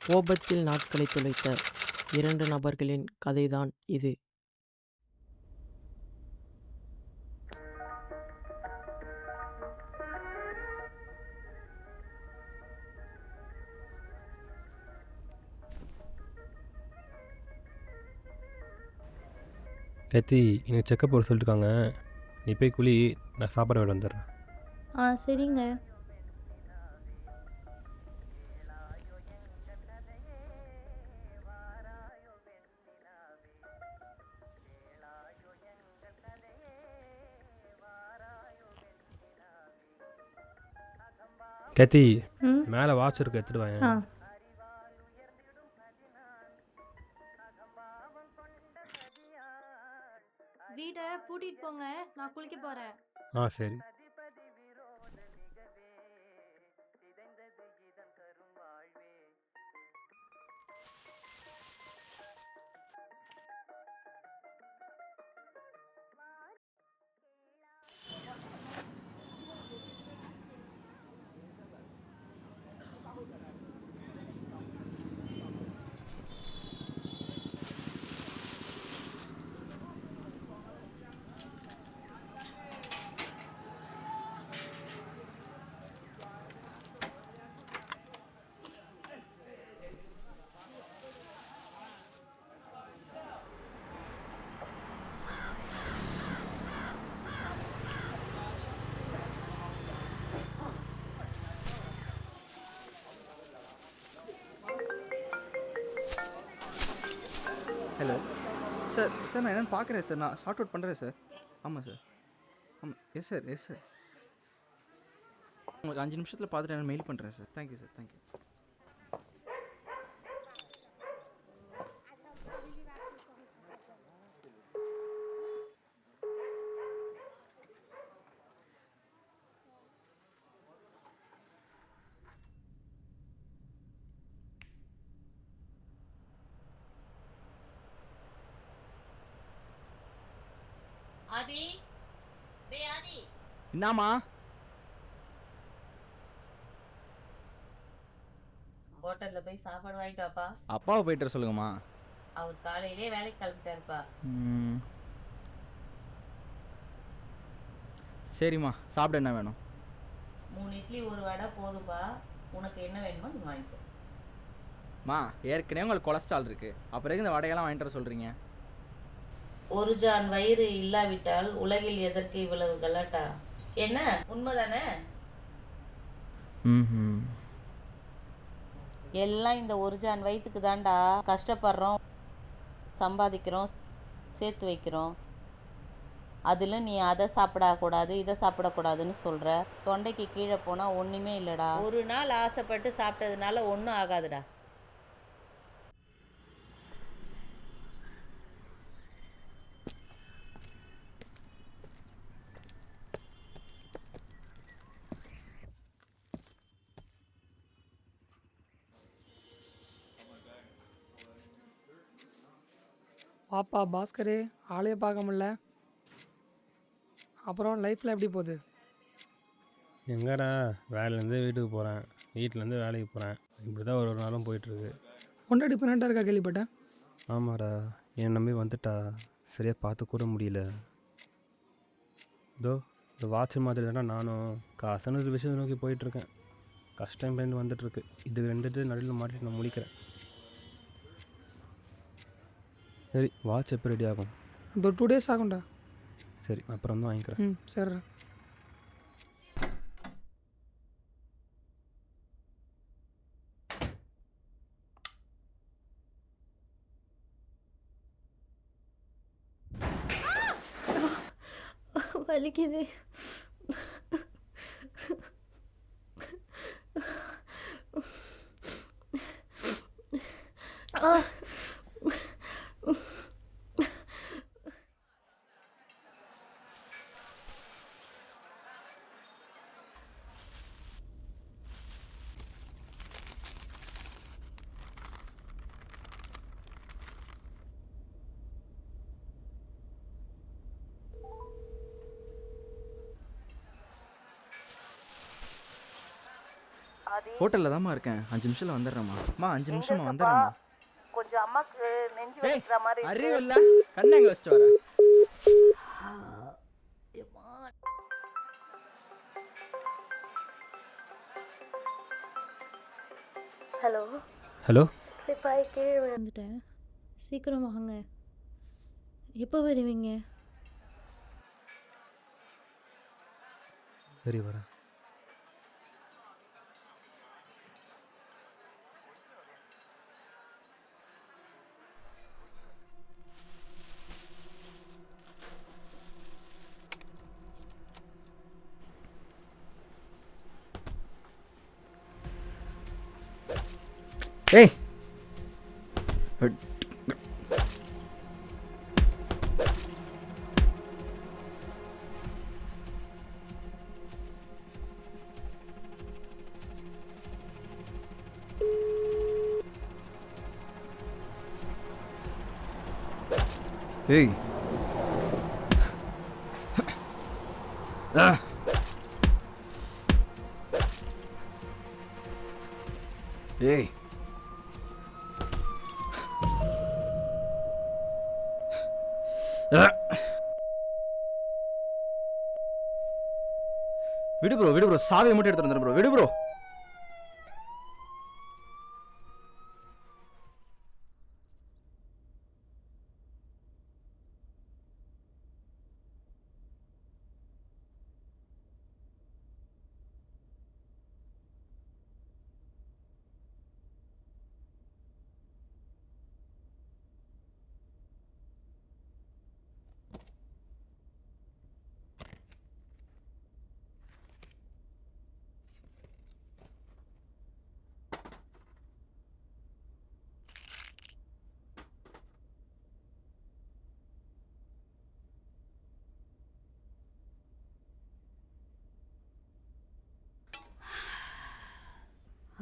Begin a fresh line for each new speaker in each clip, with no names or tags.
கோபத்தில் நாட்களை தொலைத்த 2 நபர்களின் கதைதான் இது.
கேத்தி, எனக்கு செக்கப் போட சொல்லிட்டுருக்காங்க. நீ போய் குளி, நான் சாப்பாடு வாங்கிட்டு வந்துடுறேன்.
சரிங்க.
கேத்தி,
ம்.
மேலே வாட்ச் இருக்கு, எடுத்துட்டு வாங்க.
ஆ. வீடை பூட்டிட்டு போங்க, நான் குளிக்க போறேன்.
சரி.
Hello sir. சார் நான் என்னென்னு பார்க்குறேன் சார். நான் ஷார்ட் அவுட் பண்ணுறேன் சார். ஆமாம் சார். ஆமாம். Yes sir, yes sir. உங்களுக்கு 5 நிமிஷத்தில் பார்த்துட்டு நான் மெயில் பண்ணுறேன் sir. Thank you sir, thank you.
Adhi, டேய் ஆதி,
என்னம்மா?
ஹோட்டல்ல போய் சாப்பாடு வாங்கிட்டு வாப்பா.
அப்பாவை போயிட்டு வர சொல்லுங்கம்மா.
அவர் காலையிலே வேலைக்கு கிளம்பிட்டாருப்பா.
சரிம்மா, சாப்பிட என்ன வேணும்?
3 இட்லி 1 வடை போதும்பா. உனக்கு என்ன வேணுமோ நீ வாங்கிக்கோ.
மா, ஏற்கனவே உங்களுக்கு கொலஸ்ட்ரால் இருக்குது, அப்புறம் இந்த வடையெல்லாம் வாங்கிட்டு வர சொல்கிறீங்க?
ஒரு ஜான் வயிறு இல்லாவிட்டால் உலகில் எதற்கு இவ்வளவு கலாட்டா? என்ன உண்மைதானே? எல்லாம் இந்த ஒரு ஜான் வயிற்றுக்கு தான்டா கஷ்டப்படுறோம், சம்பாதிக்கிறோம், சேர்த்து வைக்கிறோம். அதில் நீ அதை சாப்பிடக்கூடாது இதை சாப்பிடக்கூடாதுன்னு சொல்கிற. தொண்டைக்கு கீழே போனால் ஒன்றுமே இல்லைடா. ஒரு நாள் ஆசைப்பட்டு சாப்பிட்டதுனால ஒன்றும் ஆகாதுடா.
பாப்பா பாஸ்கரு, ஆளே பார்க்க முடில. அப்புறம் லைஃப்பில் எப்படி போகுது?
எங்கடா, வேலையிலேருந்து வீட்டுக்கு போகிறேன், வீட்டிலேருந்து வேலைக்கு போகிறேன். இப்படி தான் ஒரு நாளும் போயிட்டுருக்கு.
பொண்டாட்டி ப்ரெக்னெண்ட்டாக இருக்கா கேள்விப்பட்டேன்.
ஆமாடா, என் நம்பி வந்துட்டா. சரியாக பார்த்து கூட முடியல. இதோ இந்த வாட்ச் மாதிரி தானே நானும் காசுன்னு ஒரு விஷயத்தை நோக்கி போயிட்டுருக்கேன். கஷ்டம் பயந்து வந்துட்டுருக்கு. இது 2 நடுவில் மாட்டிட்டு நான் முடிக்கிறேன். சரி, வாட்ச் எப்போ ரெடி ஆகும்?
இந்த 2 days ஆகும்டா.
சரி, அப்புறம் வந்து வாங்கிக்கிறேன்.
சரி.
வலிக்குது.
ஹோட்டலில் தான்மா இருக்கேன், 5 நிமிஷத்தில் வந்துடுறேம்மா. அம்மா 5 நிமிஷமா வந்துடுறேம்மா.
கொஞ்சம் அம்மாக்கு நெஞ்சு
ஏய்,
வலிக்கிற மாதிரி
அறிவு இல்லை, கண்ணை எங்கே வச்சுட்டு வர?
ஹலோ.
ஹலோ.
சிப்பாய் கீழே விழுந்துட்டேன், சீக்கிரம் வாங்க. எப்போ வருவீங்க?
சரி வரேன்.
ஏய், ஏய், ஏய், விடு ப்ரோ, விடு ப்ரோ, சாவியை மட்டும் எடுத்துட்டு வந்துடு ப்ரோ, விடு ப்ரோ.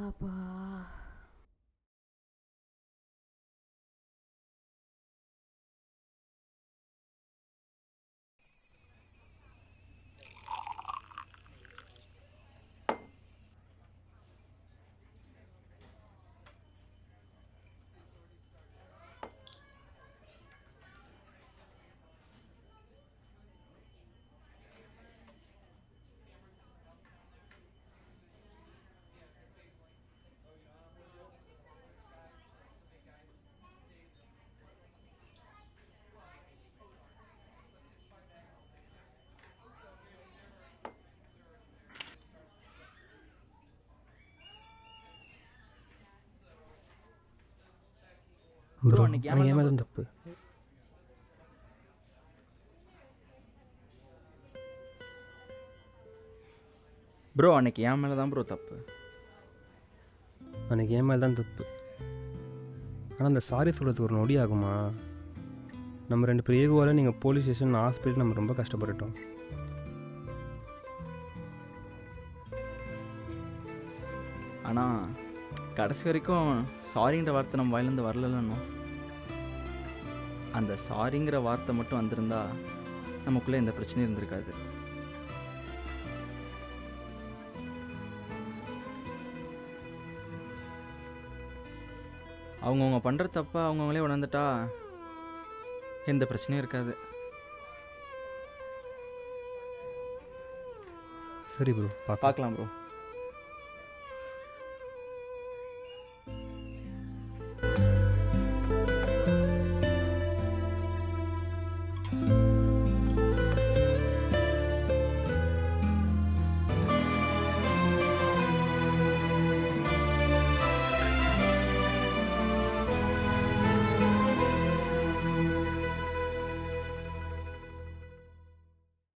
அப்பா.
ப்ரோ
அன்னைக்கு
அன்னைக்கு
ஏன்
என் மேலே தப்பு.
ப்ரோ அன்னைக்கு என் மேலே தான் ப்ரோ தப்பு.
அன்னைக்கு என் மேலே தான் தப்பு. ஆனால் அந்த சாரி சொல்கிறதுக்கு ஒரு நொடி ஆகுமா? நம்ம 2 பேர் ஏகுவால் நீங்கள் போலீஸ் ஸ்டேஷன் ஹாஸ்பிட்டல் நம்ம ரொம்ப கஷ்டப்பட்டுட்டோம்.
ஆனால் கடைசி வரைக்கும் சாரிங்கிற வார்த்தை நம்ம வாயிலேருந்து வரலன்னு. அந்த சாரிங்கிற வார்த்தை மட்டும் வந்திருந்தா நமக்குள்ளே எந்த பிரச்சனையும் இருந்திருக்காது. அவங்கவுங்க பண்ணுற தப்பை அவங்கவுங்களே உணர்ந்துட்டா எந்த பிரச்சனையும் இருக்காது.
சரி ப்ரோ,
பார்க்கலாம் ப்ரோ.